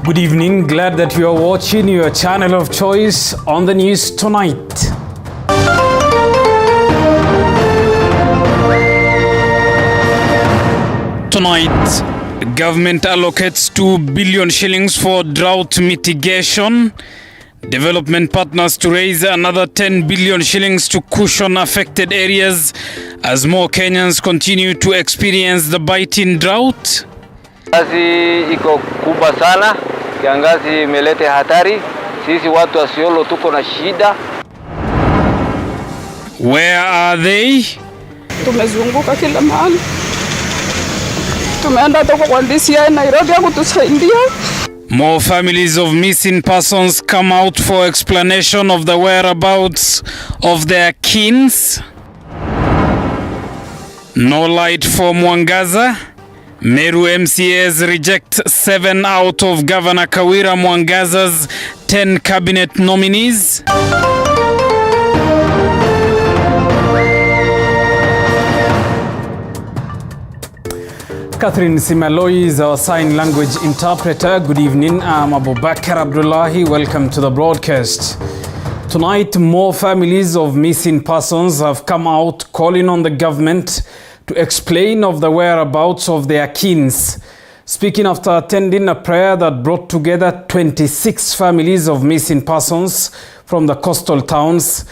Good evening, glad that you are watching your channel of choice on the news tonight. Tonight, the government allocates 2 billion shillings for drought mitigation. Development partners to raise another 10 billion shillings to cushion affected areas as more Kenyans continue to experience the biting drought. Kiangazi iko kubwa sana, kiangazi imelete hatari, sisi watu wa Isiolo tuko na shida. Where are they? Tumezunguka kila mahali. Tumeenda toka kwa DStv Nairobi kutusaidia. More families of missing persons come out for explanation of the whereabouts of their kins. No light for Mwangaza. Meru MCAs reject 7 out of Governor Kawira Mwangaza's 10 cabinet nominees. Catherine Simaloi is our sign language interpreter. Good evening, I'm Abubakar Abdullahi. Welcome to the broadcast. Tonight, more families of missing persons have come out calling on the government to explain of the whereabouts of their kins. Speaking after attending a prayer that brought together 26 families of missing persons from the coastal towns,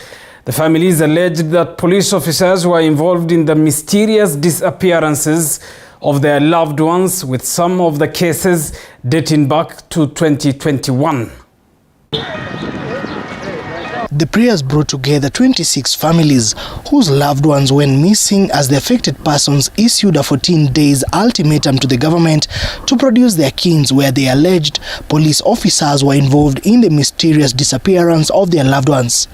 the families alleged that police officers were involved in the mysterious disappearances of their loved ones, with some of the cases dating back to 2021. The prayers brought together 26 families whose loved ones went missing as the affected persons issued a 14 days ultimatum to the government to produce their kins, where they alleged police officers were involved in the mysterious disappearance of their loved ones.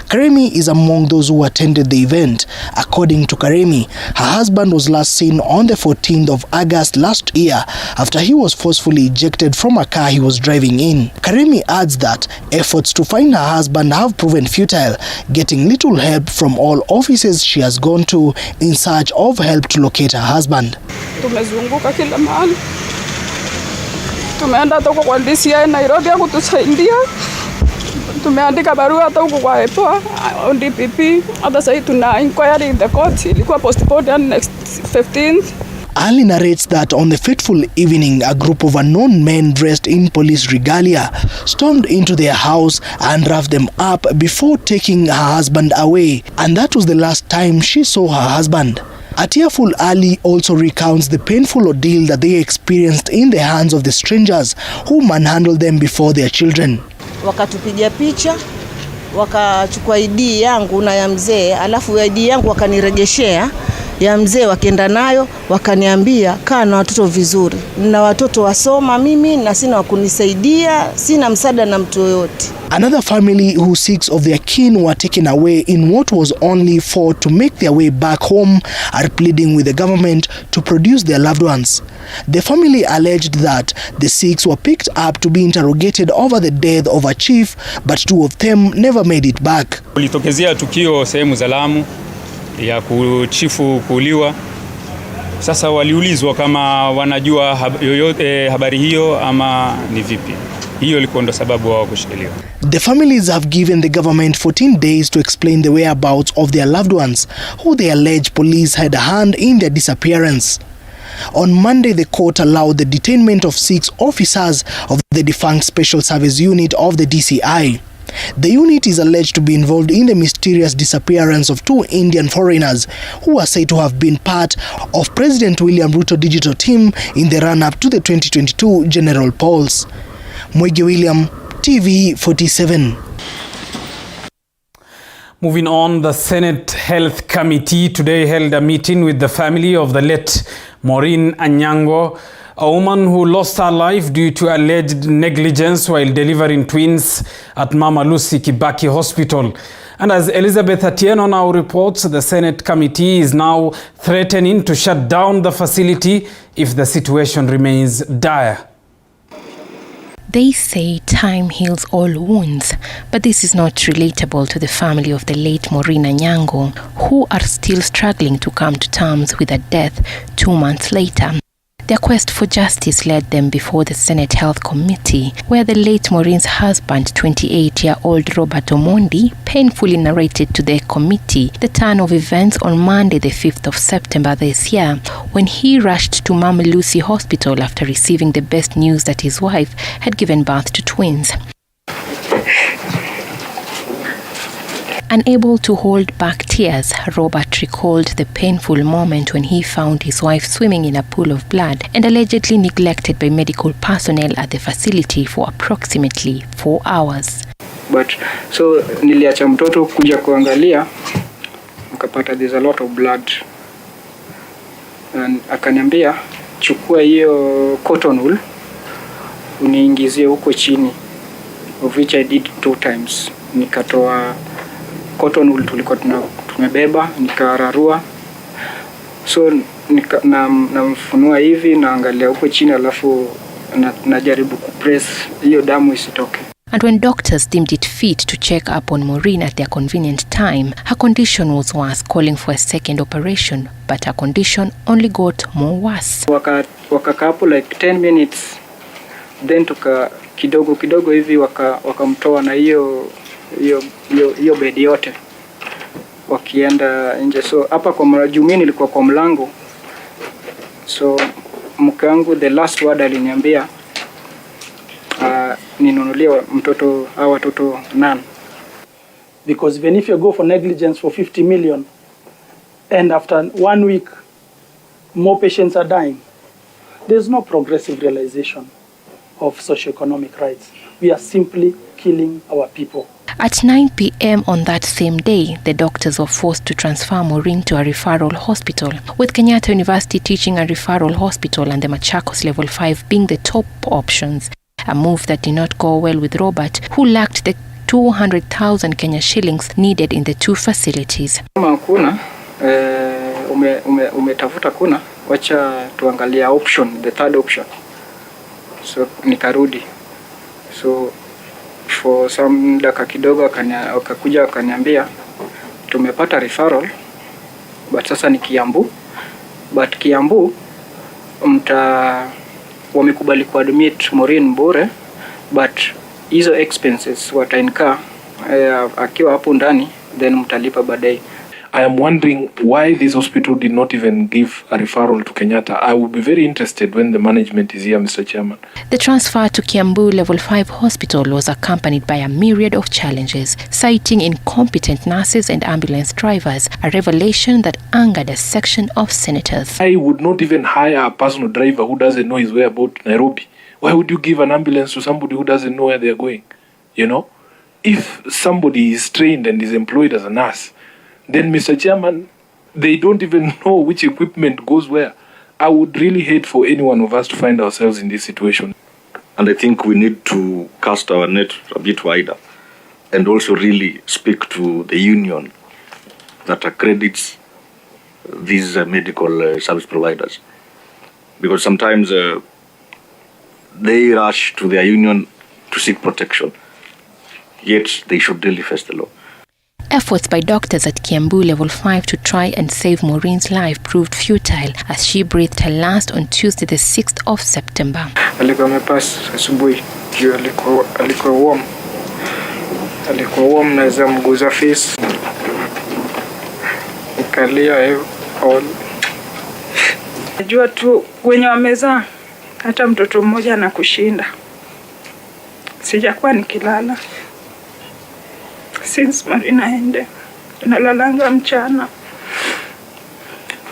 Karemi is among those who attended the event. According to Karemi, her husband was last seen on the 14th of August last year after he was forcefully ejected from a car he was driving in. Karemi adds that efforts to find her husband have proven futile, getting little help from all offices she has gone to in search of help to locate her husband. Tumezunguka kila mahali. Tumeenda toka kwa DStv Nairobi kutusaidia. Tumeandika barua hata huko kwa EPO, DPP, hata sasa tuna inquiry in the court, ilikuwa postponed next 15th. Ali narrates that on the fateful evening, a group of unknown men dressed in police regalia stormed into their house and roughed them up before taking her husband away, and that was the last time she saw her husband. A tearful Ali also recounts the painful ordeal that they experienced in the hands of the strangers who manhandled them before their children. Wakatupiga picha, wakachukua ID yangu na ya mzee, alafu ID yangu wakaniregeshea, ya mzee wakaenda nayo, wakaniambia kaa na watoto vizuri. Na watoto wasoma mimi na sina wakunisaidia, sina msaada na mtu yoyote. Another family who 6 of their kin were taken away in what was only 4 to make their way back home are pleading with the government to produce their loved ones. The family alleged that the 6 were picked up to be interrogated over the death of a chief, but 2 of them never made it back. Kulitokezea tukio sehemu za Lamu ya chifu kuuliwa. Sasa waliulizwa kama wanajua habari hiyo ama ni vipi. Hiyo ilikuwa ndo sababu wao kushikiliwa. The families have given the government 14 days to explain the whereabouts of their loved ones, who they allege police had a hand in their disappearance. On Monday, the court allowed the detainment of 6 officers of the defunct Special Service Unit of the DCI. The unit is alleged to be involved in the mysterious disappearance of 2 Indian foreigners who are said to have been part of President William Ruto's digital team in the run-up to the 2022 general polls. Mwege William, TV 47. Moving on, the Senate Health Committee today held a meeting with the family of the late Maureen Anyango, a woman who lost her life due to alleged negligence while delivering twins at Mama Lucy Kibaki Hospital. And as Elizabeth Atieno now reports, the Senate Committee is now threatening to shut down the facility if the situation remains dire. They say time heals all wounds, but this is not relatable to the family of the late Maureen Anyango, who are still struggling to come to terms with her death 2 months later. Their quest for justice led them before the Senate Health Committee, where the late Maureen's husband, 28-year-old Robert Omondi, painfully narrated to the committee the turn of events on Monday, the 5th of September this year, when he rushed to Mama Lucy Hospital after receiving the best news that his wife had given birth to twins. Unable to hold back tears, Robert recalled the painful moment when he found his wife swimming in a pool of blood and allegedly neglected by medical personnel at the facility for approximately 4 hours. But so niliacha mtoto kuja kuangalia, nikapata there's a lot of blood. And akaniambia chukua hiyo cotton wool uniingizie huko chini, of which I did 2 times. Nikatoa cotton wool tulikuwa tumebeba, nikararua. So namfunua hivi, naangalia huko chini, alafu najaribu kupress hiyo damu isitoke. And when doctors deemed it fit to check up on Maureen at their convenient time, her condition was worse, calling for a second operation, but her condition only got more worse. Wakakaa hapo like 10 minutes, then kidogo hivi wakamtoa na hiyo bedi yote wakienda nje. So hapa kwa Jumini ilikuwa kwa mlango. So mke wangu the last word aliniambia ninunulie mtoto au watoto 9. Because even if you go for negligence for 50 million and after 1 week more patients are dying, there's no progressive realization of socioeconomic rights. We are simply killing our people. At 9 p.m. on that same day, the doctors were forced to transfer Maureen to a referral hospital, with Kenyatta University teaching a referral hospital and the Machakos Level 5 being the top options. A move that did not go well with Robert, who lacked the 200,000 Kenya shillings needed in the 2 facilities. Kama kuna umetafuta kuna, wacha tuangalia option, the third option. So nikarudi. So for some dakika kidogo wakakuja wakaniambia tumepata referral, but sasa ni Kiambu, but Kiambu wamekubali kuadmit Maureen bure, but hizo expenses watainka akiwa hapo ndani, then mtalipa baadaye. I am wondering why this hospital did not even give a referral to Kenyatta. I would be very interested when the management is here, Mr. Chairman. The transfer to Kiambu Level 5 Hospital was accompanied by a myriad of challenges, citing incompetent nurses and ambulance drivers, a revelation that angered a section of senators. I would not even hire a personal driver who doesn't know his way about Nairobi. Why would you give an ambulance to somebody who doesn't know where they are going? You know? If somebody is trained and is employed as a nurse, then, Mr. Chairman, they don't even know which equipment goes where. I would really hate for any one of us to find ourselves in this situation. And I think we need to cast our net a bit wider and also really speak to the union that accredits these medical service providers. Because sometimes they rush to their union to seek protection, yet they should really face the law. Efforts by doctors at Kiambu Level 5 to try and save Maureen's life proved futile as she breathed her last on Tuesday, the 6th of September. Alikuwa amepass asubuhi, alikuwa warm, naweza mguza face, nikalia all. Najua tu wenye wamezaa hata mtoto mmoja na kushinda. Sijakuwa nikilala since Marina ende. Nalalanga mchana.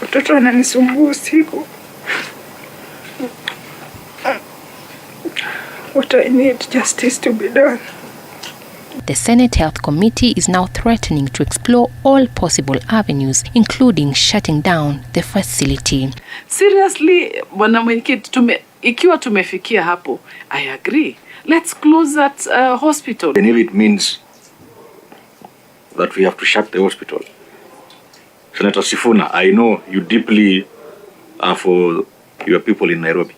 Watoto wananisumbua usiku. What I need justice to be done. The Senate Health Committee is now threatening to explore all possible avenues, including shutting down the facility. Seriously, Bwana Mwenyekiti, ikiwa tumefikia hapo, I agree. Let's close that hospital. And if it means that we have to shut the hospital, Senator Sifuna, I know you deeply are for your people in Nairobi,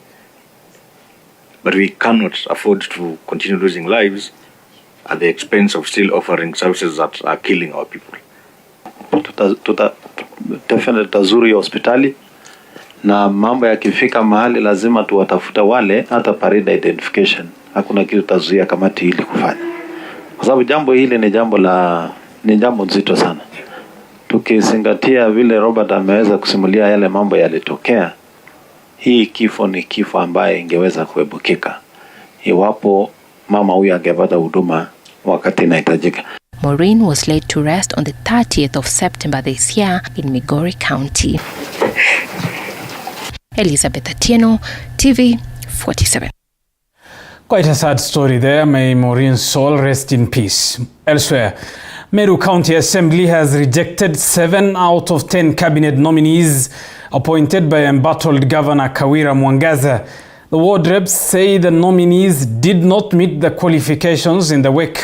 but we cannot afford to continue losing lives at the expense of still offering services that are killing our people. Definitely tutazuru hospitali na mambo yakifika mahali lazima tuwatafuta wale hata parade identification. Hakuna kitu tazuia kamati hili kufanya, kwa sababu jambo hili ni jambo nzito sana. Tukizingatia vile Robert ameweza kusimulia yale mambo yalitokea, hii kifo ni kifo ambaye ingeweza kuepukika iwapo mama huyu angepata huduma wakati inahitajika. Maureen was laid to rest on the 30th of September this year in Migori County. Elizabeth Atieno, TV 47. Quite a sad story there. May Maureen's soul rest in peace. Elsewhere, Meru County Assembly has rejected 7 out of 10 cabinet nominees appointed by embattled Governor Kawira Mwangaza. The ward reps say the nominees did not meet the qualifications in the wake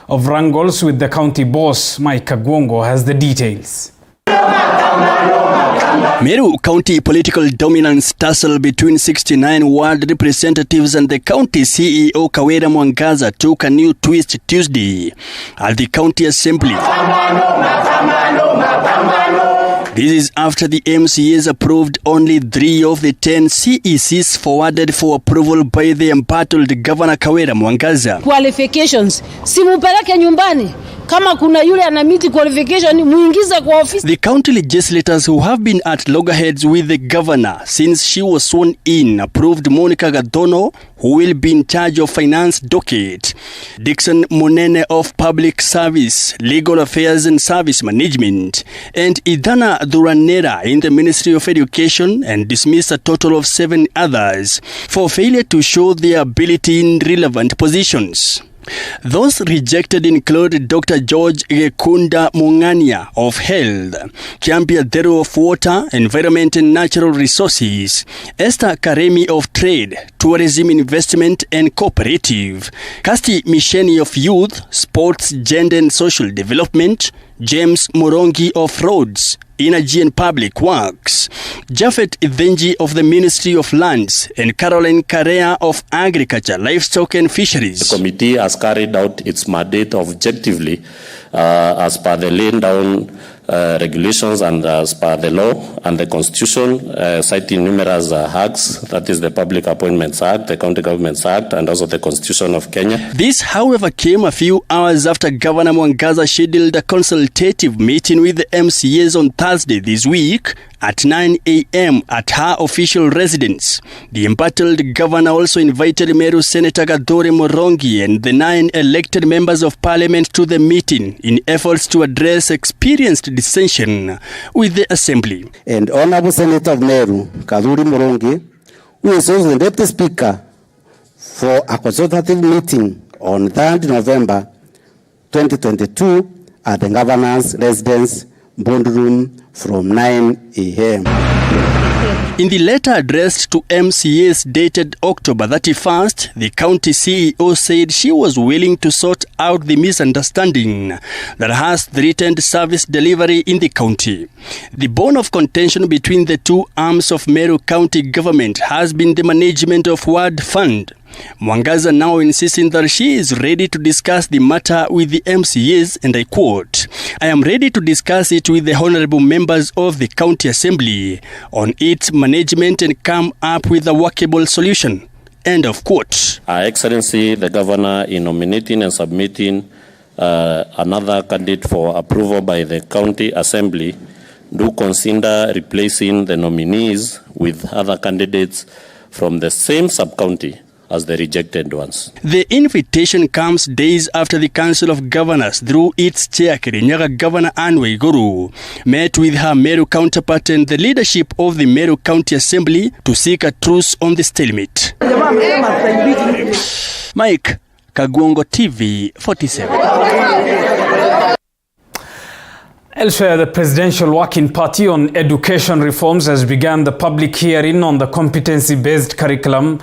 of wrangles with the county boss. Mike Kagwongo has the details. Meru County political dominance tussle between 69 ward representatives and the county CEO Kawira Mwangaza took a new twist Tuesday at the county assembly. This is after the MCAs approved only 3 of the 10 CECs forwarded for approval by the embattled Governor Kawira Mwangaza. Qualifications, simupeleke nyumbani. Kama kuna yule anamiti qualification, muingize kwa office. The county legislators who have been at loggerheads with the governor since she was sworn in approved Monica Gadono, who will be in charge of finance docket, Dixon Monene of public service, legal affairs and service management, and Idana Duranera in the Ministry of Education, and dismissed a total of 7 others for failure to show their ability in relevant positions. Those rejected include Dr. George Gekunda Mungania of Health, Kiambia Deru of Water, Environment and Natural Resources, Esther Karemi of Trade, Tourism Investment and Cooperative, Kasti Misheni of Youth, Sports, Gender and Social Development, James Morongi of Roads, Energy and Public Works, Jafet Idhenji of the Ministry of Lands, and Caroline Karea of Agriculture, Livestock and Fisheries. The committee has carried out its mandate objectively as per the laid down regulations and as per the law and the constitution, citing numerous acts, that is the Public Appointments Act, the County Governments Act, and also the Constitution of Kenya. This, however, came a few hours after Governor Mwangaza scheduled a consultative meeting with the MCAs on Thursday this week at 9 a.m. at her official residence. The embattled governor also invited Meru Senator Gadore Morongi and the 9 elected members of parliament to the meeting in efforts to address experienced dissension with the assembly. And Honorable Senator of Meru, Kaduri Morongi, who is also the Deputy Speaker for a consultative meeting on 3rd November 2022 at the governor's residence boardroom from 9 a.m. In the letter addressed to MCAs dated October 31st, the county CEO said she was willing to sort out the misunderstanding that has threatened service delivery in the county. The bone of contention between the two arms of Meru County government has been the management of Ward Fund. Mwangaza now insisting that she is ready to discuss the matter with the MCAs, and I quote, "I am ready to discuss it with the honorable members of the county assembly on its management and come up with a workable solution." End of quote. Her Excellency, the Governor, in nominating and submitting another candidate for approval by the county assembly, do consider replacing the nominees with other candidates from the same sub-county as the rejected ones. The invitation comes days after the Council of Governors, through its chair, Kirinyaga Governor Anne Waiguru, met with her Meru counterpart and the leadership of the Meru County Assembly to seek a truce on the stalemate. Mike Kagwongo, TV 47. Elsewhere, the Presidential Working Party on Education Reforms has begun the public hearing on the competency-based curriculum.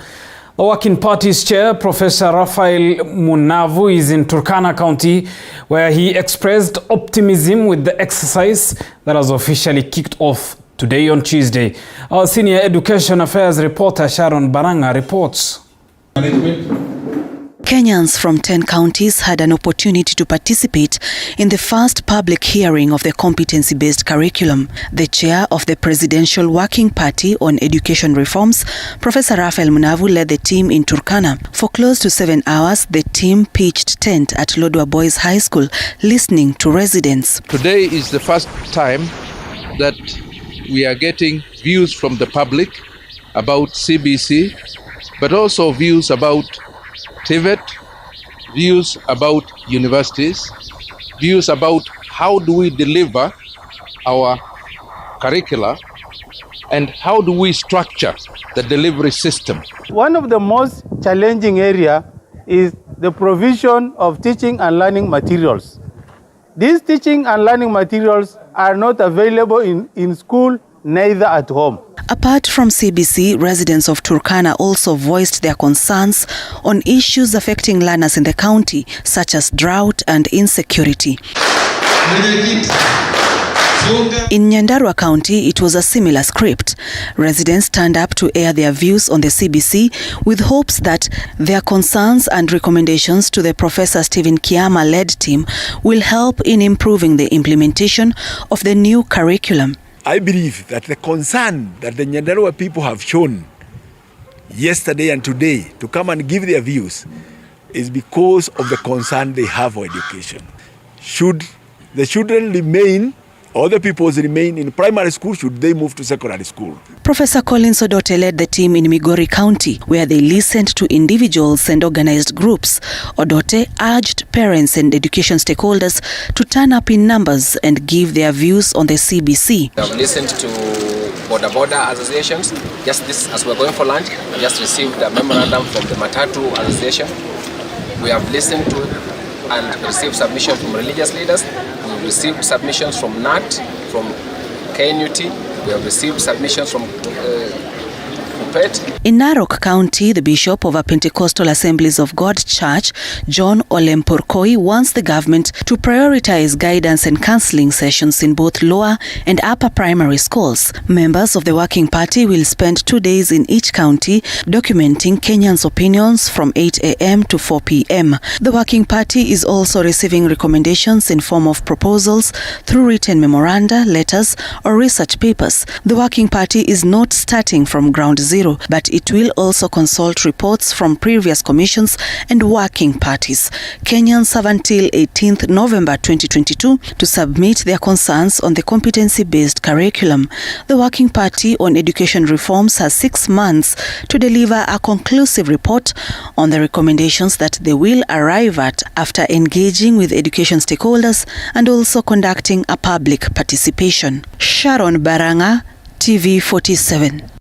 The Working Party's chair, Professor Raphael Munavu, is in Turkana County, where he expressed optimism with the exercise that has officially kicked off today on Tuesday. Our senior education affairs reporter Sharon Baranga reports. Kenyans from 10 counties had an opportunity to participate in the first public hearing of the competency-based curriculum. The chair of the Presidential Working Party on Education Reforms, Professor Raphael Munavu, led the team in Turkana. For close to 7 hours, the team pitched tent at Lodwar Boys High School, listening to residents. Today is the first time that we are getting views from the public about CBC, but also views about TVET, views about universities, views about how do we deliver our curricula and how do we structure the delivery system. One of the most challenging area is the provision of teaching and learning materials. These teaching and learning materials are not available in school, neither at home. Apart from CBC, residents of Turkana also voiced their concerns on issues affecting learners in the county, such as drought and insecurity. In Nyandarua County, it was a similar script. Residents turned up to air their views on the CBC with hopes that their concerns and recommendations to the Professor Stephen Kiama-led team will help in improving the implementation of the new curriculum. I believe that the concern that the Nyandarua people have shown yesterday and today to come and give their views is because of the concern they have for education. Should the children remain, or the pupils remain in primary school, should they move to secondary school? Professor Collins Odote led the team in Migori County, where they listened to individuals and organized groups. Odote urged parents and education stakeholders to turn up in numbers and give their views on the CBC. I've listened to border associations. Just this, as we're going for lunch, I just received a memorandum from the Matatu Association. We have listened to and received submissions from religious leaders. We've received submissions from NAT, from KNUT. We have received submissions from Kupet. In Narok County, the Bishop of a Pentecostal Assemblies of God Church, John Olempurkoi, wants the government to prioritize guidance and counseling sessions in both lower and upper primary schools. Members of the Working Party will spend 2 days in each county documenting Kenyans' opinions from 8 a.m. to 4 p.m. The Working Party is also receiving recommendations in form of proposals through written memoranda, letters, or research papers. The Working Party is not starting from ground zero, but it will also consult reports from previous commissions and working parties. Kenyans have until 18th November 2022 to submit their concerns on the competency-based curriculum. The Working Party on Education Reforms has 6 months to deliver a conclusive report on the recommendations that they will arrive at after engaging with education stakeholders and also conducting a public participation. Sharon Baranga, TV 47.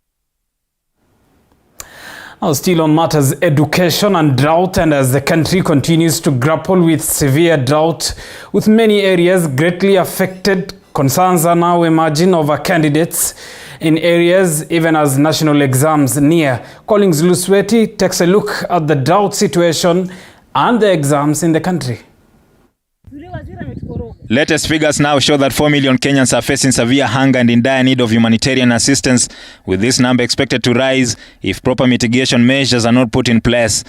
Still on matters education and drought, and as the country continues to grapple with severe drought, with many areas greatly affected, concerns are now emerging over candidates in areas even as national exams near. Collins Lusweti takes a look at the drought situation and the exams in the country. Latest figures now show that 4 million Kenyans are facing severe hunger and in dire need of humanitarian assistance, with this number expected to rise if proper mitigation measures are not put in place.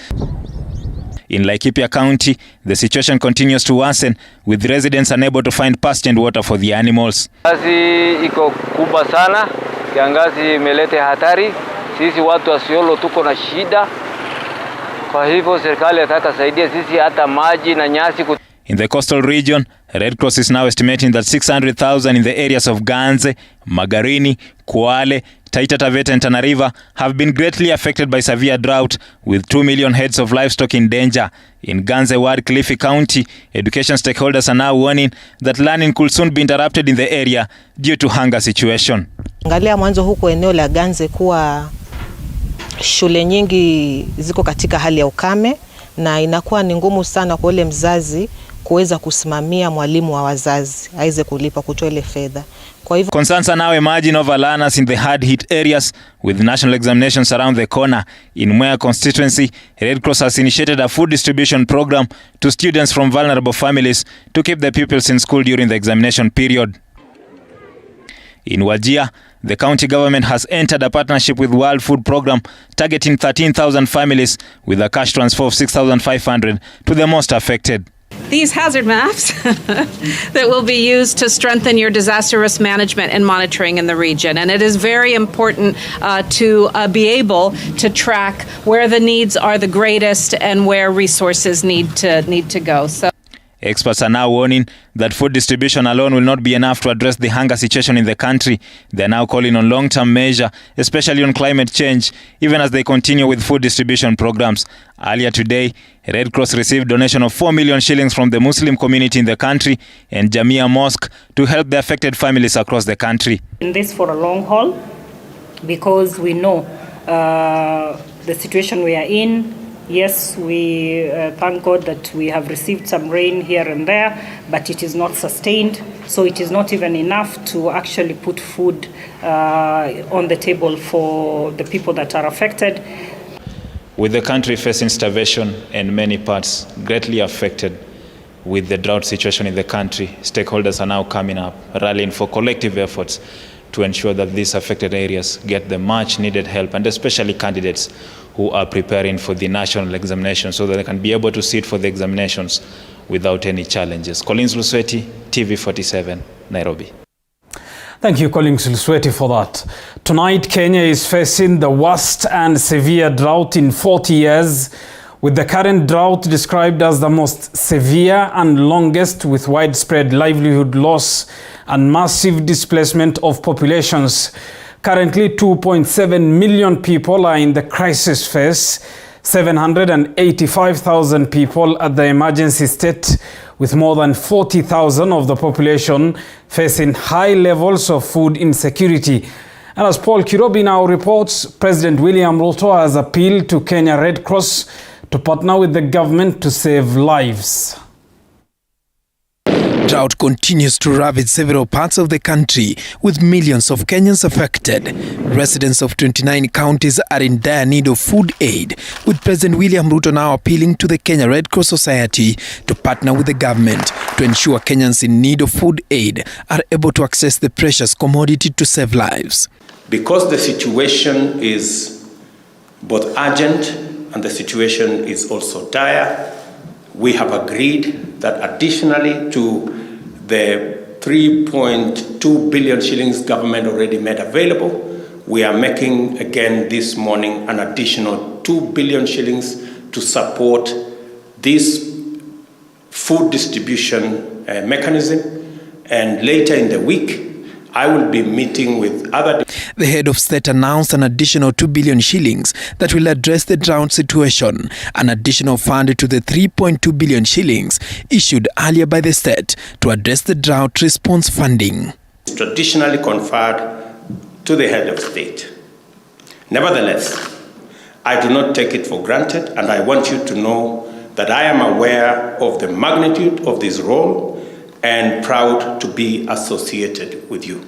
In Laikipia County, the situation continues to worsen, with residents unable to find pasture and water for the animals. Kiangazi iko kubwa sana, kiangazi imeleta hatari, sisi watu wa Isiolo tuko na shida. Kwa hivyo serikali inataka saidia sisi hata maji na nyasi. In the coastal region, Red Cross is now estimating that 600,000 in the areas of Ganze, Magarini, Kwale, Taita Taveta and Tana River have been greatly affected by severe drought, with 2 million heads of livestock in danger. In Ganze Ward, Kilifi County, education stakeholders are now warning that learning could soon be interrupted in the area due to hunger situation. Angalia mwanzo huko eneo la Ganze kuwa shule nyingi ziko katika hali ya ukame na inakuwa ni ngumu sana kwa ule mzazi kuweza kusimamia mwalimu wa wazazi aweze kulipa kutoa ile fedha. Kwa hivyo concerns are now emerging over learners in the hard hit areas, with national examinations around the corner. In Meru constituency, Red Cross has initiated a food distribution program to students from vulnerable families to keep the pupils in school during the examination period. In Wajir, The county government has entered a partnership with World Food Programme targeting 13,000 families with a cash transfer of 6,500 to the most affected. These hazard maps that will be used to strengthen your disaster risk management and monitoring in the region. And it is very important to be able to track where the needs are the greatest and where resources need to go. So experts are now warning that food distribution alone will not be enough to address the hunger situation in the country. They are now calling on long-term measures, especially on climate change, even as they continue with food distribution programs. Earlier today, Red Cross received donation of 4 million shillings from the Muslim community in the country and Jamia Mosque to help the affected families across the country. In this for a long haul, because we know the situation we are in. Yes, we thank God that we have received some rain here and there, but it is not sustained. So it is not even enough to actually put food on the table for the people that are affected. With the country facing starvation and many parts greatly affected with the drought situation in the country, stakeholders are now coming up, rallying for collective efforts to ensure that these affected areas get the much needed help, and especially candidates who are preparing for the national examination so that they can be able to sit for the examinations without any challenges. Collins Lusweti, TV47, Nairobi. Thank you, Collins Lusweti, for that. Tonight, Kenya is facing the worst and severe drought in 40 years, with the current drought described as the most severe and longest, with widespread livelihood loss and massive displacement of populations. Currently, 2.7 million people are in the crisis phase, 785,000 people at the emergency state, with more than 40,000 of the population facing high levels of food insecurity. And as Paul Kirobi now reports, President William Ruto has appealed to Kenya Red Cross to partner with the government to save lives. Drought continues to ravage several parts of the country, with millions of Kenyans affected. Residents of 29 counties are in dire need of food aid, with President William Ruto now appealing to the Kenya Red Cross Society to partner with the government to ensure Kenyans in need of food aid are able to access the precious commodity to save lives. Because the situation is both urgent and the situation is also dire, we have agreed that additionally to the 3.2 billion shillings government already made available, we are making again this morning an additional 2 billion shillings to support this food distribution mechanism. And later in the week, I will be meeting with other... The head of state announced an additional 2 billion shillings that will address the drought situation, an additional fund to the 3.2 billion shillings issued earlier by the state to address the drought response funding. It's traditionally conferred to the head of state. Nevertheless, I do not take it for granted, and I want you to know that I am aware of the magnitude of this role and proud to be associated with you.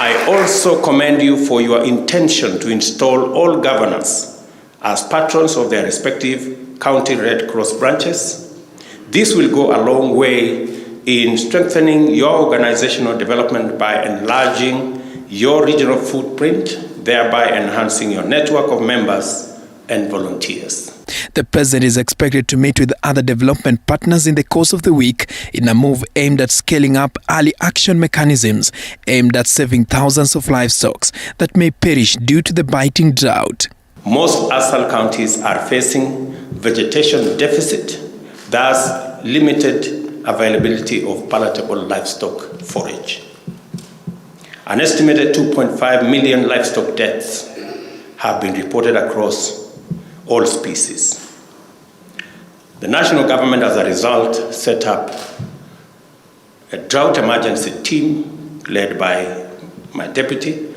I also commend you for your intention to install all governors as patrons of their respective county Red Cross branches. This will go a long way in strengthening your organizational development by enlarging your regional footprint, thereby enhancing your network of members and volunteers. The president is expected to meet with other development partners in the course of the week in a move aimed at scaling up early action mechanisms aimed at saving thousands of livestock that may perish due to the biting drought. Most ASAL counties are facing vegetation deficit, thus limited availability of palatable livestock forage. An estimated 2.5 million livestock deaths have been reported across all species. The national government, as a result, set up a drought emergency team led by my deputy,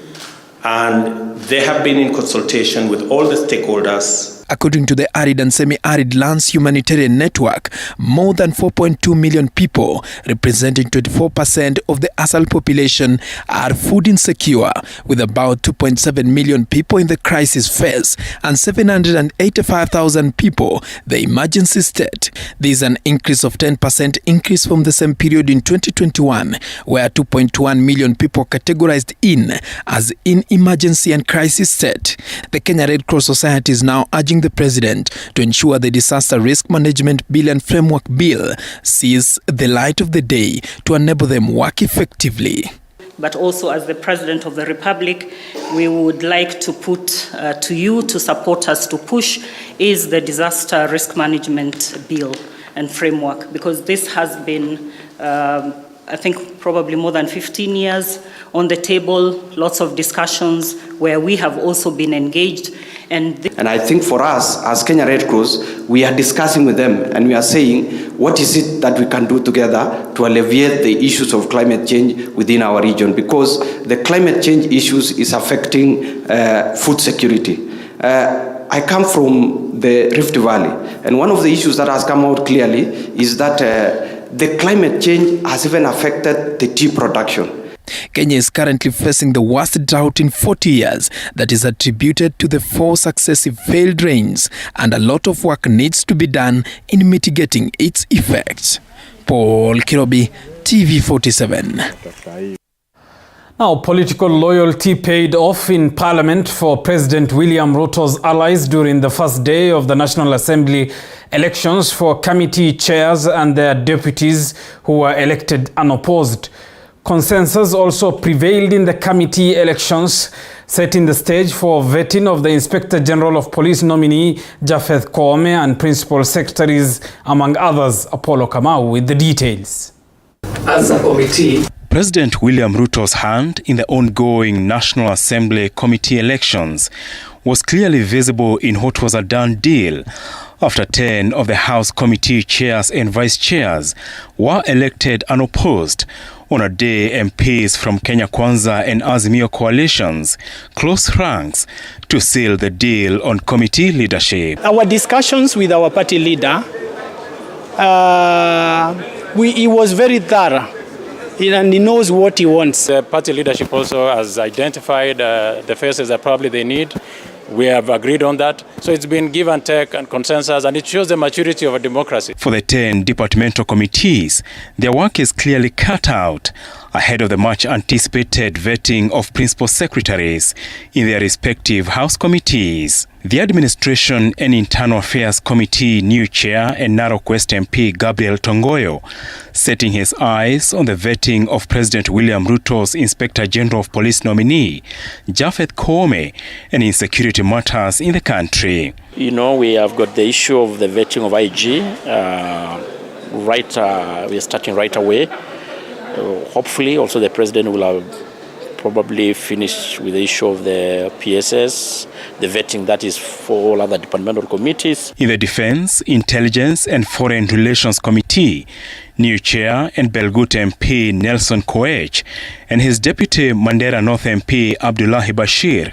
and they have been in consultation with all the stakeholders According to the Arid and Semi-Arid Lands Humanitarian Network, more than 4.2 million people, representing 24% of the ASAL population, are food insecure, with about 2.7 million people in the crisis phase and 785,000 people the emergency state. This is an increase of 10% increase from the same period in 2021, where 2.1 million people categorized in as in emergency and crisis state. The Kenya Red Cross Society is now urging the president to ensure the Disaster Risk Management Bill and Framework Bill sees the light of the day to enable them work effectively. But also, as the President of the Republic, we would like to put to you to support us to push is the Disaster Risk Management Bill and Framework, because this has been, I think, probably more than 15 years on the table, lots of discussions where we have also been engaged. And I think for us, as Kenya Red Cross, we are discussing with them and we are saying, what is it that we can do together to alleviate the issues of climate change within our region? Because the climate change issues is affecting food security. I come from the Rift Valley, and one of the issues that has come out clearly is that the climate change has even affected the tea production. Kenya is currently facing the worst drought in 40 years that is attributed to the 4 successive failed rains, and a lot of work needs to be done in mitigating its effects. Paul Kirobi, TV47. Now, political loyalty paid off in Parliament for President William Ruto's allies during the first day of the National Assembly elections for committee chairs and their deputies who were elected unopposed. Consensus also prevailed in the committee elections, setting the stage for vetting of the Inspector General of Police nominee Japheth Koome and Principal Secretaries, among others. Apollo Kamau with the details. As a committee, President William Ruto's hand in the ongoing National Assembly committee elections was clearly visible in what was a done deal after 10 of the House committee chairs and vice chairs were elected unopposed on a day MPs from Kenya Kwanza and Azimio coalitions close ranks to seal the deal on committee leadership. Our discussions with our party leader, he was very thorough. And he knows what he wants. The party leadership also has identified the faces that probably they need. We have agreed on that. So it's been give and take and consensus, and it shows the maturity of a democracy. For the 10 departmental committees, their work is clearly cut out ahead of the much anticipated vetting of principal secretaries in their respective House committees. The Administration and Internal Affairs Committee new chair and Narok West MP Gabriel Tongoyo setting his eyes on the vetting of President William Ruto's Inspector General of Police nominee Japheth Koome and insecurity matters in the country. You know, we have got the issue of the vetting of IG. We are starting right away. Hopefully, also the president will have probably finished with the issue of the PSS, the vetting that is for all other departmental committees. In the Defense, Intelligence and Foreign Relations Committee, new chair and Belgut MP Nelson Koech and his deputy Mandera North MP Abdullahi Bashir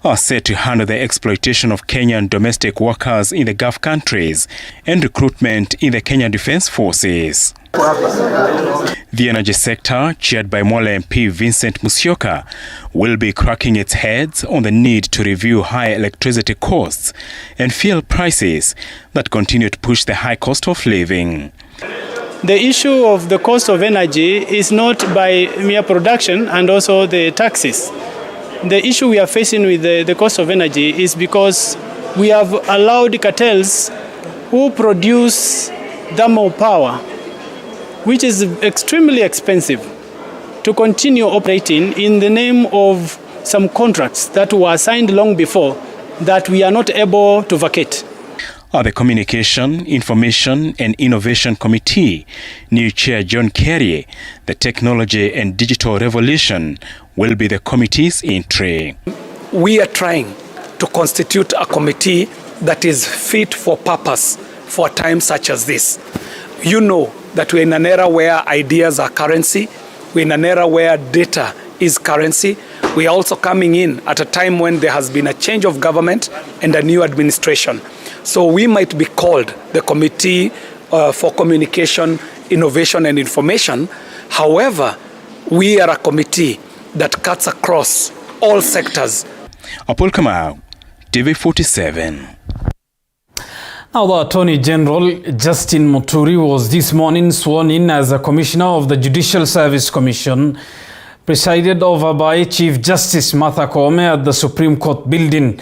are set to handle the exploitation of Kenyan domestic workers in the Gulf countries and recruitment in the Kenyan Defense Forces. The energy sector, chaired by Mwala MP Vincent Musyoka, will be cracking its heads on the need to review high electricity costs and fuel prices that continue to push the high cost of living. The issue of the cost of energy is not by mere production and also the taxes. The issue we are facing with the cost of energy is because we have allowed cartels who produce thermal power, which is extremely expensive, to continue operating in the name of some contracts that were signed long before that we are not able to vacate. At the Communication, Information and Innovation Committee, new chair John Kerry, the Technology and Digital Revolution will be the committee's entry. We are trying to constitute a committee that is fit for purpose for times such as this. You know that we're in an era where ideas are currency. We're in an era where data is currency. We are also coming in at a time when there has been a change of government and a new administration. So we might be called the Committee for Communication, Innovation and Information. However, we are a committee that cuts across all sectors. Apol Kamau, TV47. Now, the Attorney General, Justin Muturi, was this morning sworn in as a Commissioner of the Judicial Service Commission, presided over by Chief Justice Martha Koome at the Supreme Court building.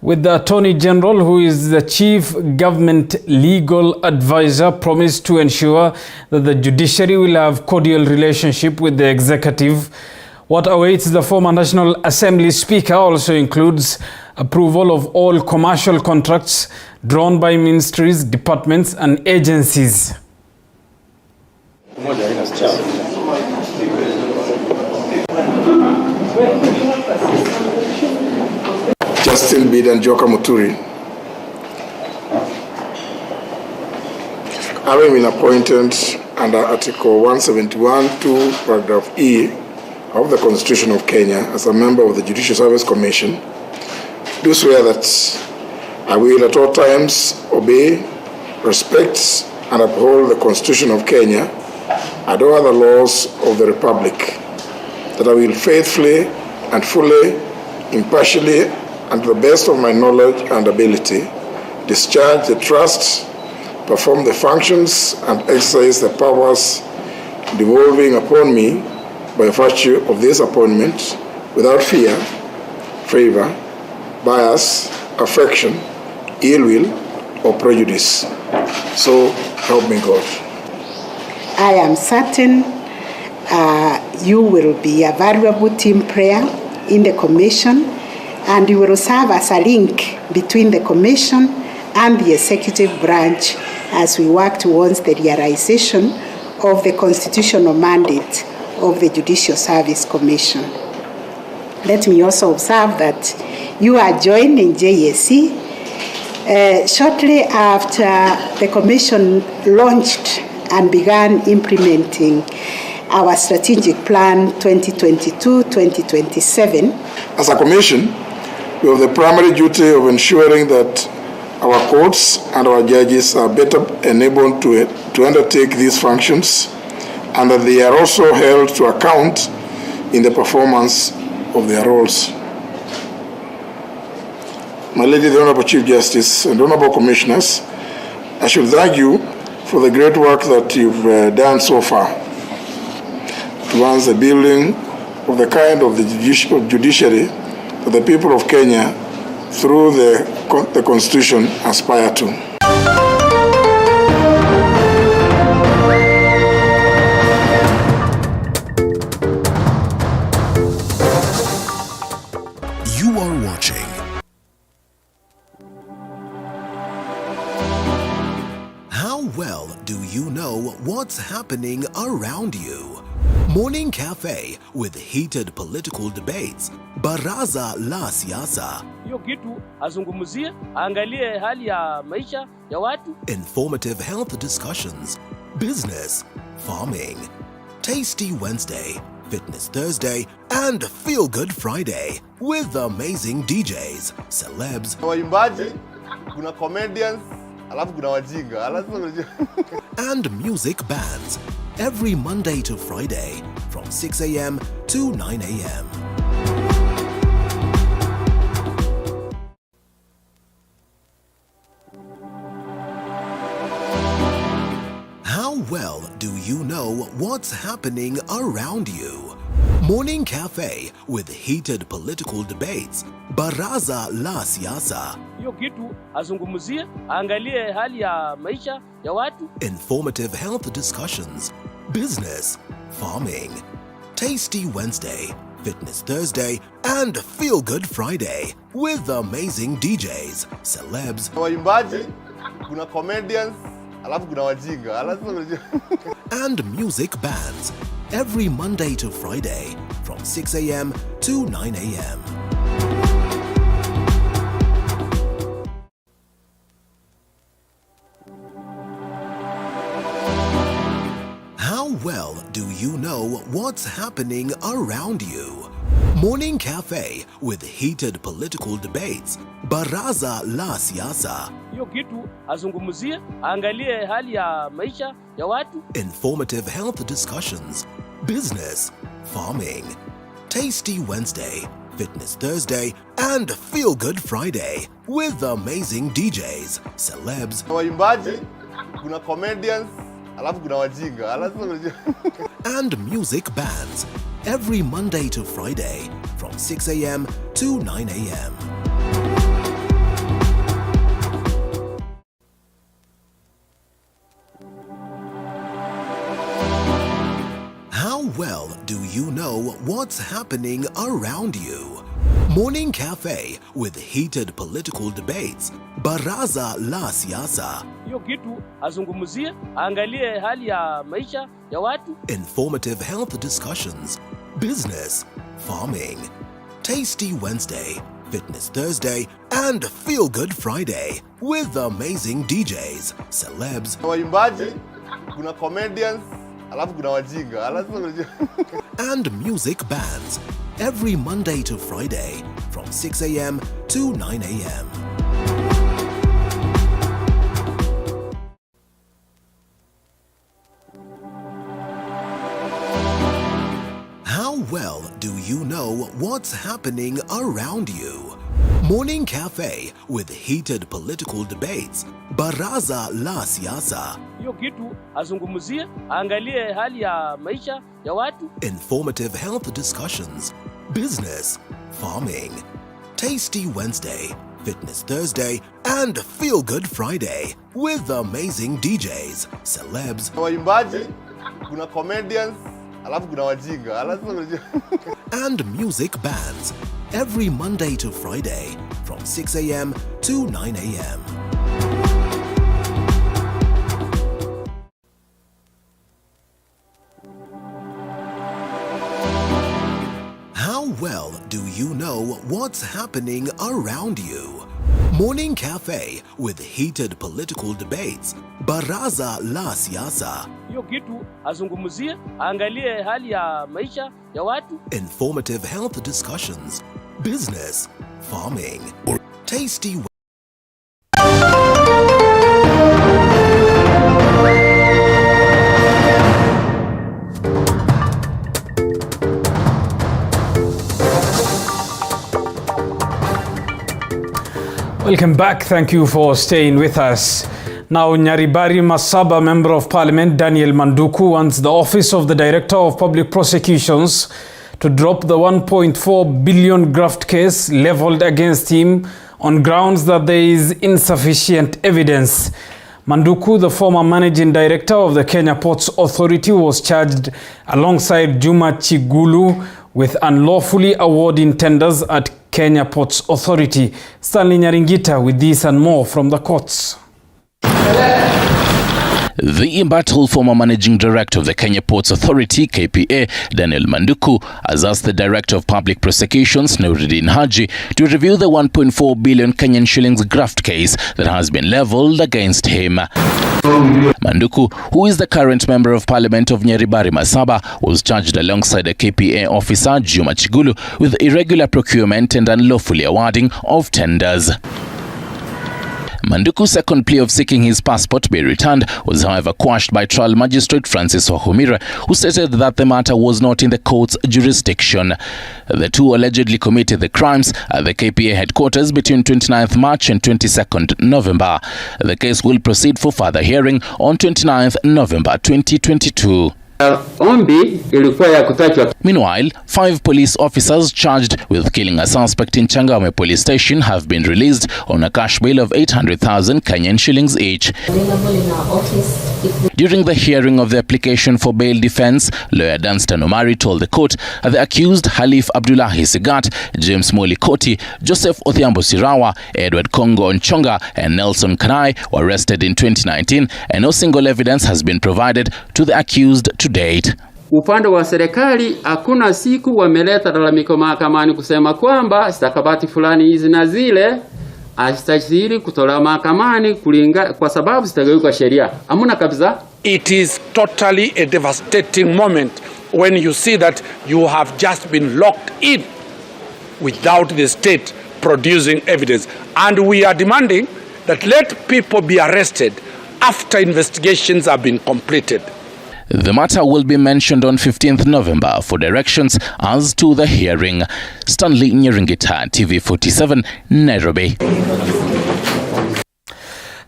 With the Attorney General, who is the Chief Government Legal Advisor, promised to ensure that the Judiciary will have cordial relationship with the Executive. What awaits the former National Assembly Speaker also includes approval of all commercial contracts drawn by ministries, departments and agencies. Justin Bidan Joka Muturi, having been appointed under Article 171(2) paragraph E of the Constitution of Kenya as a member of the Judicial Service Commission, do swear that I will at all times obey, respect and uphold the Constitution of Kenya and all other laws of the Republic, that I will faithfully and fully, impartially and to the best of my knowledge and ability, discharge the trust, perform the functions, and exercise the powers devolving upon me by virtue of this appointment without fear, favor, bias, affection, ill will, or prejudice. So help me God. I am certain you will be a valuable team player in the Commission, and you will serve as a link between the Commission and the executive branch as we work towards the realization of the constitutional mandate of the Judicial Service Commission. Let me also observe that you are joining JSC shortly after the Commission launched and began implementing our strategic plan 2022-2027. As a Commission, we have the primary duty of ensuring that our courts and our judges are better enabled to undertake these functions, and that they are also held to account in the performance of their roles. My Lady, the Honorable Chief Justice and Honorable Commissioners, I should thank you for the great work that you've done so far towards the building of the kind of the judiciary that the people of Kenya, through the Constitution, aspire to. You are watching How well do you know what's happening around you? Morning Cafe with heated political debates. Baraza la Siasa. Hiyo kitu azungumzie, angalie hali ya maisha ya watu. Informative health discussions. Business, farming. Tasty Wednesday, Fitness Thursday, and Feel Good Friday with amazing DJs, celebs, waimbaji, kuna comedians, alafu kuna wajinga, and music bands every Monday to Friday from 6 a.m. to 9 a.m. How well do you know what's happening around you? Morning Cafe with heated political debates. Baraza la Siasa. Hiyo kitu azungumzie, angalie hali ya maisha ya watu. Informative health discussions. Business, farming. Tasty Wednesday, Fitness Thursday, and Feel Good Friday with amazing DJs, celebs, waimbaji, kuna comedians, alafu kuna wajinga, and music bands every Monday to Friday from 6 a.m. to 9 a.m. How well well do you know what's happening around you? Morning Cafe with heated political debates. Baraza la Siasa. Hiyo kitu azungumzie, angalie hali ya maisha ya watu. Informative health discussions. Business, farming. Tasty Wednesday, Fitness Thursday, and Feel Good Friday with amazing DJs, celebs, waimbaji, kuna comedians, alafu kuna wajinga, and music bands every Monday to Friday from 6 a.m. to 9 a.m. How well do you know what's happening around you? Morning Cafe with heated political debates. Baraza la Siasa. Hiyo kitu azungumzie, angalie hali ya maisha ya watu. Informative health discussions. Business, farming. Tasty Wednesday, Fitness Thursday, and Feel Good Friday with amazing DJs, celebs, waimbaji, kuna comedians, alafu kuna wajinga, and music bands every Monday to Friday from 6 a.m. to 9 a.m. How well do you know what's happening around you? Morning Cafe with heated political debates. Baraza la Siasa. Hiyo kitu azungumzie, angalie hali ya maisha ya watu. Informative health discussions. Business, farming. Tasty Wednesday, Fitness Thursday, and Feel Good Friday with amazing DJs, celebs, waimbaji, kuna comedians, alafu kuna wajinga, and music bands every Monday to Friday from 6 a.m. to 9 a.m. How well do you know what's happening around you? Morning Cafe with heated political debates. Baraza la Siasa. Hiyo kitu azungumzie, angalie hali ya maisha ya watu. Informative health discussions. Business, farming, tasty. Welcome back. Thank you for staying with us. Now, Nyaribari Masaba, Member of Parliament Daniel Manduku wants the Office of the Director of Public Prosecutions to drop the 1.4 billion graft case leveled against him on grounds that there is insufficient evidence. Manduku, the former Managing Director of the Kenya Ports Authority, was charged alongside Juma Chigulu with unlawfully awarding tenders at Kenya Ports Authority. Stanley Nyaringita with this and more from the courts. The embattled former Managing Director of the Kenya Ports Authority, KPA, Daniel Manduku, has asked the Director of Public Prosecutions, Nuruddin Haji, to review the 1.4 billion Kenyan shillings graft case that has been leveled against him. Manduku, who is the current Member of Parliament of Nyaribari Masaba, was charged alongside a KPA officer, Juma Chigulu, with irregular procurement and unlawfully awarding of tenders. Manduku's second plea of seeking his passport to be returned was, however, quashed by trial magistrate Francis Wahumira, who stated that the matter was not in the court's jurisdiction. The two allegedly committed the crimes at the KPA headquarters between 29th March and 22nd November. The case will proceed for further hearing on 29th November 2022. Meanwhile, 5 police officers charged with killing a suspect in Changamwe police station have been released on a cash bail of 800,000 Kenyan shillings each. During the hearing of the application for bail defense, lawyer Danstan Omari told the court that the accused Halif Abdullahi Sigat, James Moli Koti, Joseph Othiambo Sirawa, Edward Kongo Nchonga, and Nelson Kanai were arrested in 2019, and no single evidence has been provided to the accused to date. Upande wa serikali hakuna siku wameleta lalamiko mahakamani kusema kwamba stakabadhi fulani hizi na zile astahili kutolewa mahakamani kwa sababu zitageuka sheria. Hamuna kabisa. It is totally a devastating moment when you see that you have just been locked in without the state producing evidence. And we are demanding that let people be arrested after investigations have been completed. The matter will be mentioned on 15th November for directions as to the hearing. Stanley Nyeringita, TV47, Nairobi.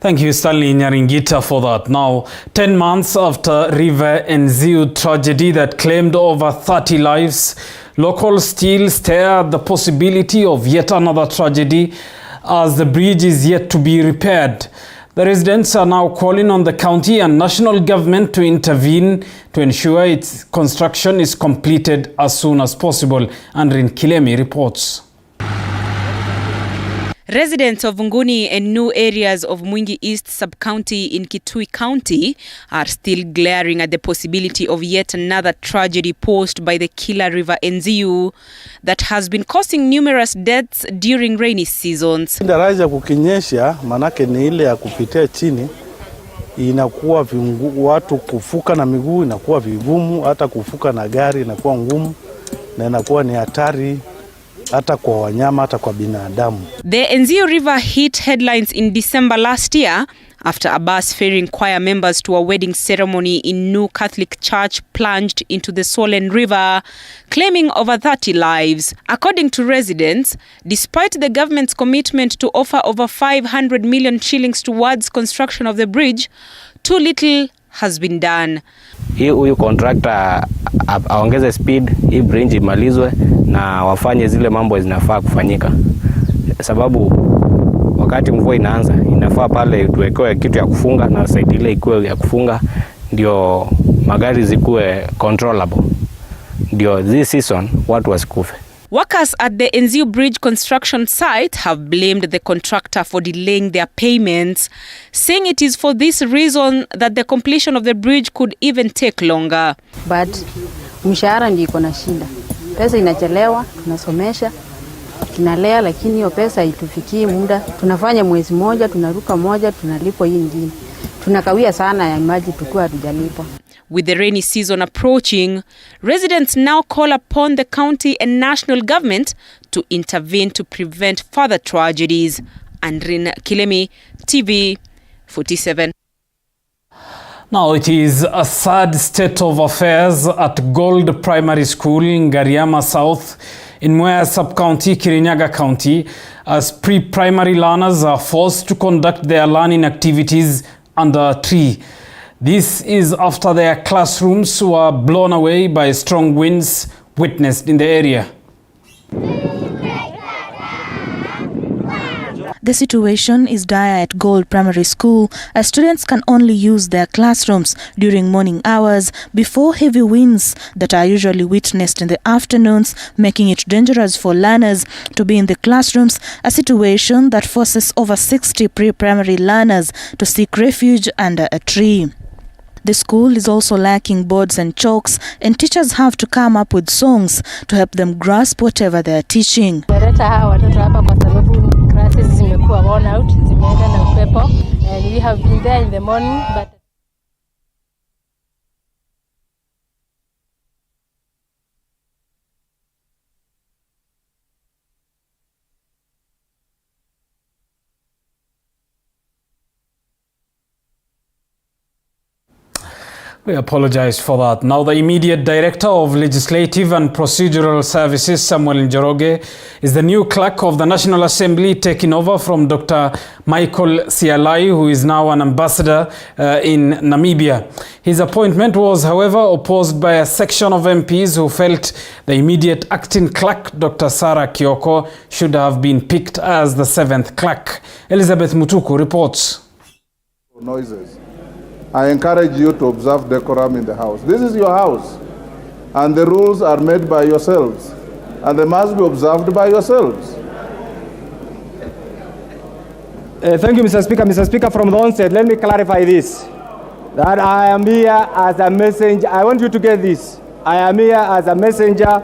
Thank you, Stanley Nyaringita, for that. Now, 10 months after River Nziu tragedy that claimed over 30 lives, locals still stare at the possibility of yet another tragedy as the bridge is yet to be repaired. The residents are now calling on the county and national government to intervene to ensure its construction is completed as soon as possible. Andrin Kilemi reports. Residents of Nguni and new areas of Mwingi East sub-county in Kitui County are still glaring at the possibility of yet another tragedy posed by the killer River Nziu that has been causing numerous deaths during rainy seasons. Daraja kukinyesha, manake ni ile ya kupitia chini, inakuwa watu kufuka na miguu inakuwa vigumu, hata kufuka na gari inakuwa ngumu na inakuwa ni hatari hata kwa wanyama hata kwa binadamu. The Nziu River hit headlines in December last year after a bus ferrying choir members to a wedding ceremony in New Catholic Church plunged into the swollen river, claiming over 30 lives. According to residents, despite the government's commitment to offer over 500 million shillings towards construction of the bridge, too little has been done. Huyu contractor aongeze speed, hii bridge imalizwe na wafanye zile mambo zinafaa kufanyika. Sababu wakati mvua inaanza, inafaa pale tuwekewe kitu ya kufunga na site ile ikuwe ya kufunga ndio magari zikuwe controllable. Ndio this season watu wasikufe. Workers at the Nziu Bridge construction site have blamed the contractor for delaying their payments, saying it is for this reason that the completion of the bridge could even take longer. But mshahara ndio iko na shida. Pesa inachelewa, tunasomesha, tunalea, lakini hiyo pesa haitufikii muda. Tunafanya mwezi moja, tunaruka moja, tunalipwa hii nyingine. Tunakawia sana ya maji tukua hatujalipwa. With the rainy season approaching, residents now call upon the county and national government to intervene to prevent further tragedies. Andrin Kilemi, TV47. Now it is a sad state of affairs at Gold Primary School in Gariama South in Mwea Sub-County, Kirinyaga County, as pre-primary learners are forced to conduct their learning activities under a tree. This is after their classrooms were blown away by strong winds witnessed in the area. The situation is dire at Gold Primary School as students can only use their classrooms during morning hours before heavy winds that are usually witnessed in the afternoons, making it dangerous for learners to be in the classrooms, a situation that forces over 60 pre-primary learners to seek refuge under a tree. The school is also lacking boards and chalks, and teachers have to come up with songs to help them grasp whatever they are teaching. Classes zimekuwa worn out, zimeenda na upepo, and we have been there in the morning, but We apologize for that. Now, the immediate Director of Legislative and Procedural Services, Samuel Njoroge, is the new clerk of the National Assembly, taking over from Dr. Michael Sialai, who is now an ambassador in Namibia. His appointment was, however, opposed by a section of MPs who felt the immediate acting clerk, Dr. Sarah Kioko, should have been picked as the 7th clerk. Elizabeth Mutuku reports. Noises. I encourage you to observe decorum in the house. This is your house, and the rules are made by yourselves, and they must be observed by yourselves. Thank you, Mr. Speaker. Mr. Speaker, from the onset, let me clarify this, that I am here as a messenger. I want you to get this. I am here as a messenger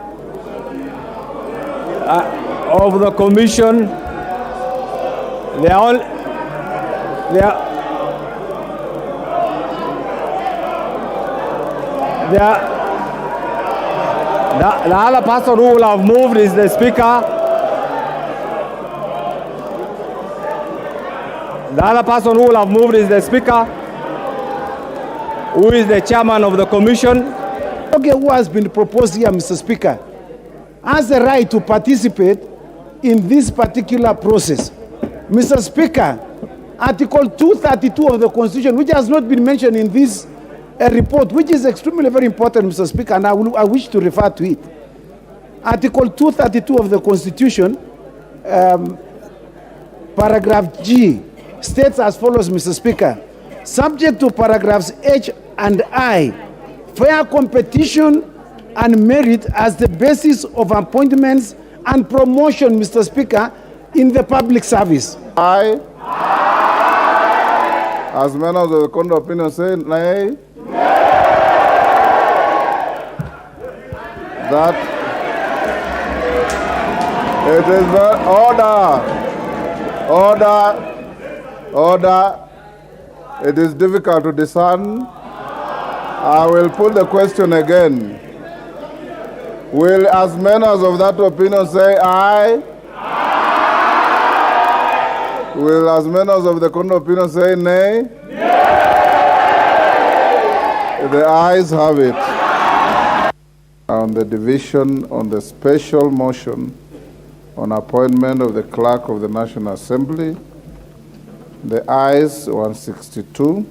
of the commission. The other person who will have moved is the Speaker. The other person who will have moved is the Speaker, who is the Chairman of the Commission. Okay, who has been proposed here, Mr. Speaker, has the right to participate in this particular process. Mr. Speaker, Article 232 of the Constitution, which has not been mentioned in this report, which is extremely very important, Mr. Speaker, and I wish to refer to it. Article 232 of the Constitution, paragraph G, states as follows, Mr. Speaker, subject to paragraphs H and I, fair competition and merit as the basis of appointments and promotion, Mr. Speaker, in the public service. I, as members of the court of opinion, say nay. That it is order. It is difficult to discern. I will put the question again. Will as members of that opinion say aye? Will as members of the court of opinion say nay? The ayes have it. On the division on the special motion on appointment of the clerk of the National Assembly, the ayes 162,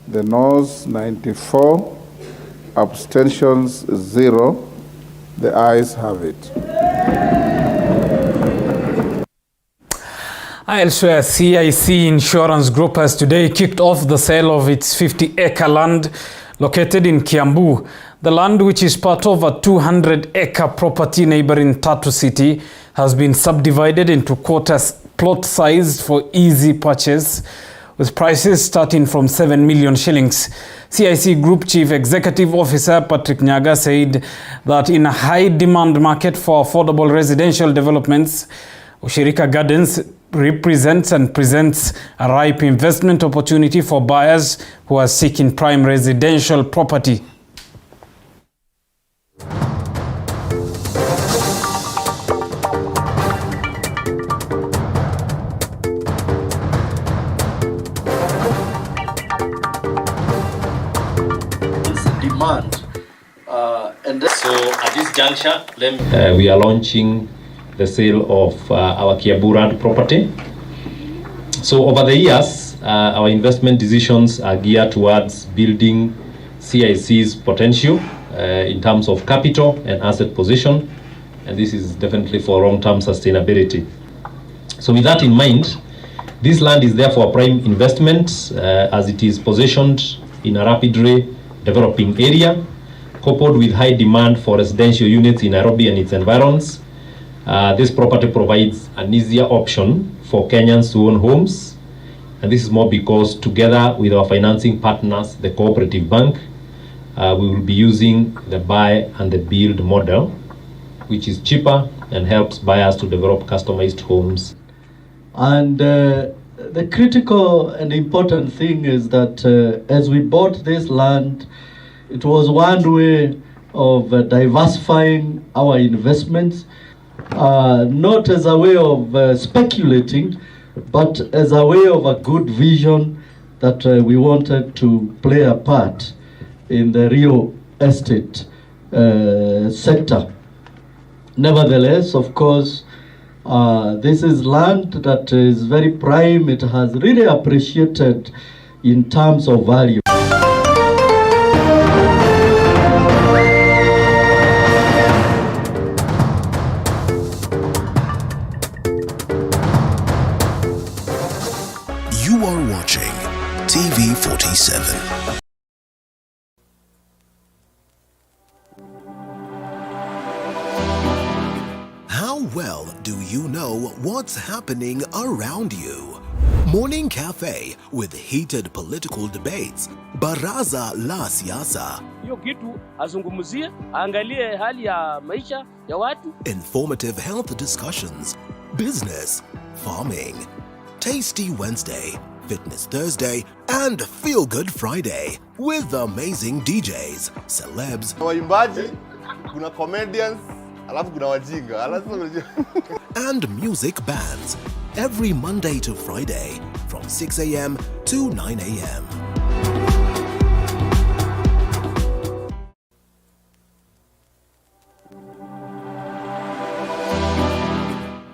the noes 94, abstentions 0. The ayes have it. Elsewhere, CIC Insurance Group has today kicked off the sale of its 50-acre land located in Kiambu. The land, which is part of a 200-acre property neighboring Tatu City, has been subdivided into quarters plot-sized for easy purchase, with prices starting from 7 million shillings. CIC Group Chief Executive Officer Patrick Nyaga said that in a high-demand market for affordable residential developments, Ushirika Gardens represents and presents a ripe investment opportunity for buyers who are seeking prime residential property. So at this juncture, we are launching the sale of our Kiambu property. So over the years, our investment decisions are geared towards building CIC's potential in terms of capital and asset position, and this is definitely for long-term sustainability. So with that in mind, this land is therefore a prime investment as it is positioned in a rapidly developing area, coupled with high demand for residential units in Nairobi and its environs. This property provides an easier option for Kenyans to own homes, and this is more because together with our financing partners, the Cooperative Bank, we will be using the buy and the build model, which is cheaper and helps buyers to develop customized homes. And the critical and important thing is that as we bought this land, it was one way of diversifying our investments, not as a way of speculating, but as a way of a good vision that we wanted to play a part in the real estate sector. Nevertheless, of course, this is land that is very prime. It has really appreciated in terms of value. You are watching TV47. How well do you know what's happening around you? Morning Cafe with heated political debates. Baraza la Siasa. Hiyo kitu azungumzie, angalie hali ya maisha ya watu. Informative health discussions. Business. Farming. Tasty Wednesday. Fitness Thursday, and Feel Good Friday with amazing DJs, celebs, Waimbaji, kuna comedians, alafu kuna wajinga. and music bands every Monday to Friday from 6 a.m. to 9 a.m.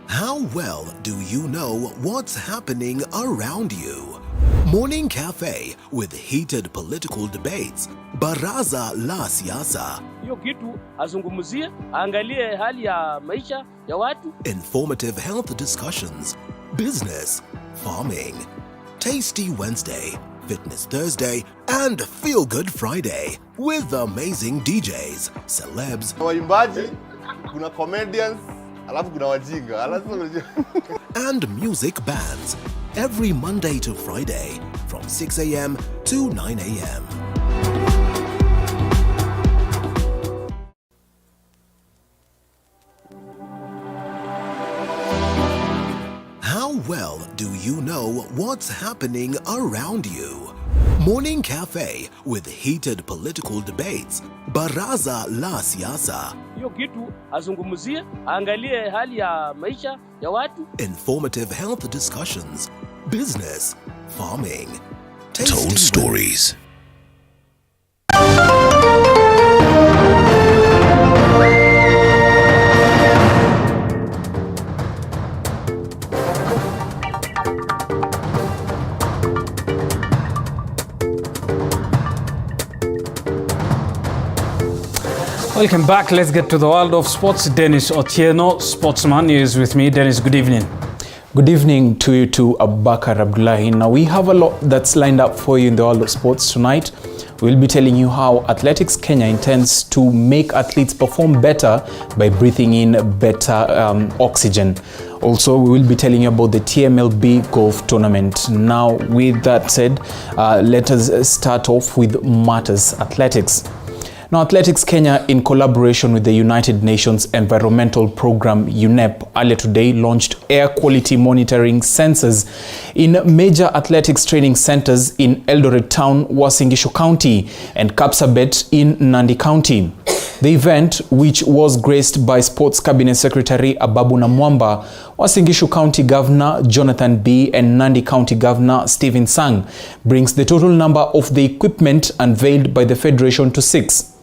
How well do you know what's happening around you? Morning Cafe with heated political debates, Baraza la Siasa, Hiyo kitu azungumzie, angalie hali ya maisha ya watu. Informative health discussions, business, farming, Tasty Wednesday, Fitness Thursday, and Feel Good Friday with amazing DJs, celebs, Waimbaji, kuna comedians, alafu kuna wajinga. and music bands every Monday to Friday from 6 a.m. to 9 a.m. How well do you know what's happening around you? Morning Cafe with heated political debates, Baraza la Siasa, Hiyo kitu azungumzie, angalie hali ya maisha ya watu. informative health discussions, business, farming, Told stories. Welcome back. Let's get to the world of sports. Dennis Otieno, sportsman, is with me. Dennis, good evening. Good evening to you too, Abubakar Abdullahi. Now we have a lot that's lined up for you in the world of sports tonight. We'll be telling you how Athletics Kenya intends to make athletes perform better by breathing in better oxygen. Also, we will be telling you about the TMLB golf tournament. Now, with that said, let us start off with Matters Athletics. Now, Athletics Kenya, in collaboration with the United Nations Environmental Program UNEP, earlier today launched air quality monitoring sensors in major athletics training centers in Eldoret Town, Uasin Gishu County, and Kapsabet in Nandi County. The event, which was graced by Sports Cabinet Secretary Ababu Namwamba, Uasin Gishu County Governor Jonathan B. and Nandi County Governor Stephen Sang, brings the total number of the equipment unveiled by the Federation to 6.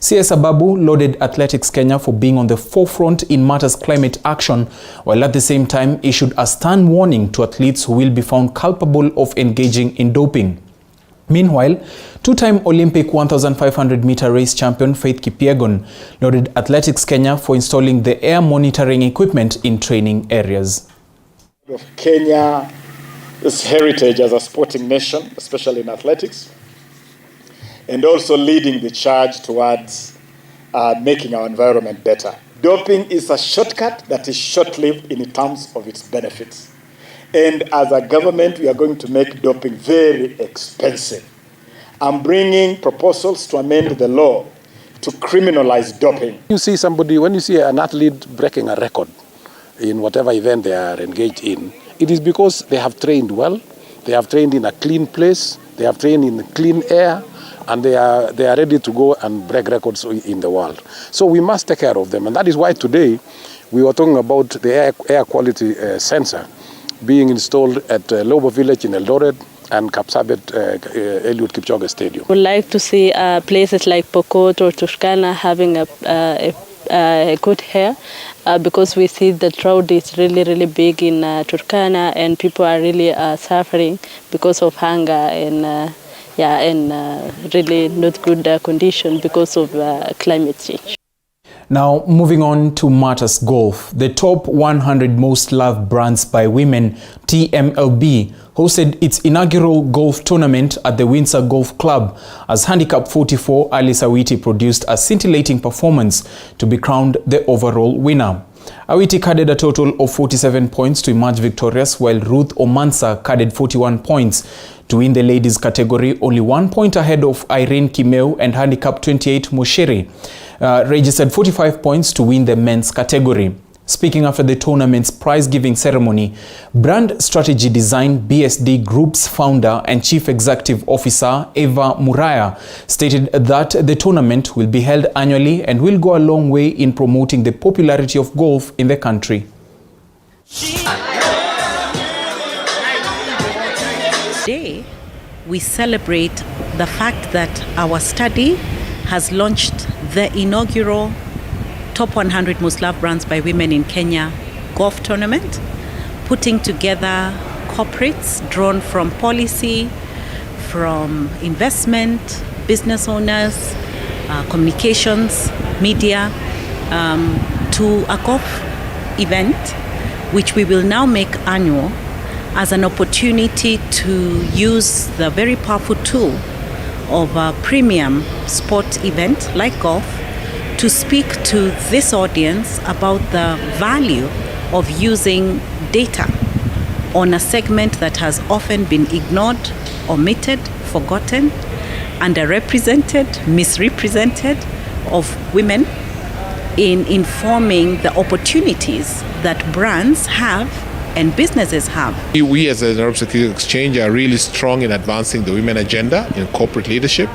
CS Ababu lauded Athletics Kenya for being on the forefront in matters climate action, while at the same time issued a stern warning to athletes who will be found culpable of engaging in doping. Meanwhile, two-time Olympic 1,500-meter race champion Faith Kipyegon lauded Athletics Kenya for installing the air monitoring equipment in training areas. Of Kenya's heritage as a sporting nation, especially in athletics, and also leading the charge towards making our environment better. Doping is a shortcut that is short-lived in terms of its benefits. And as a government, we are going to make doping very expensive. I'm bringing proposals to amend the law to criminalize doping. When you see an athlete breaking a record in whatever event they are engaged in, it is because they have trained well, they have trained in a clean place, they have trained in clean air, and they are ready to go and break records in the world. So we must take care of them, and that is why today we were talking about the air quality sensor being installed at Lobo Village in Eldoret and Kapsabet Eliud Kipchoge Stadium. We would like to see places like Pokot or Turkana having a good air because we see the drought is really, really big in Turkana, and people are really suffering because of hunger and really not good condition because of climate change. Now, moving on to Matters Golf. The top 100 most loved brands by women, TMLB, hosted its inaugural golf tournament at the Windsor Golf Club as Handicap 44 Ali Sawiti produced a scintillating performance to be crowned the overall winner. Awiti carded a total of 47 points to emerge victorious, while Ruth Omansa carded 41 points to win the ladies category, only 1 point ahead of Irene Kimeu, and Handicap 28 Mushiri registered 45 points to win the men's category. Speaking after the tournament's prize-giving ceremony, Brand Strategy Design BSD Group's founder and Chief Executive Officer Eva Muraya stated that the tournament will be held annually and will go a long way in promoting the popularity of golf in the country. Today, we celebrate the fact that our study has launched the inaugural Top 100 Most Loved Brands by Women in Kenya golf tournament, putting together corporates drawn from policy, from investment, business owners, communications, media, to a golf event, which we will now make annual as an opportunity to use the very powerful tool of a premium sport event like golf to speak to this audience about the value of using data on a segment that has often been ignored, omitted, forgotten, underrepresented, misrepresented of women in informing the opportunities that brands have and businesses have. We as the Nairobi Securities Exchange are really strong in advancing the women agenda in corporate leadership.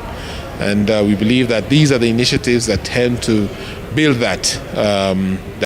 And we believe that these are the initiatives that tend to build that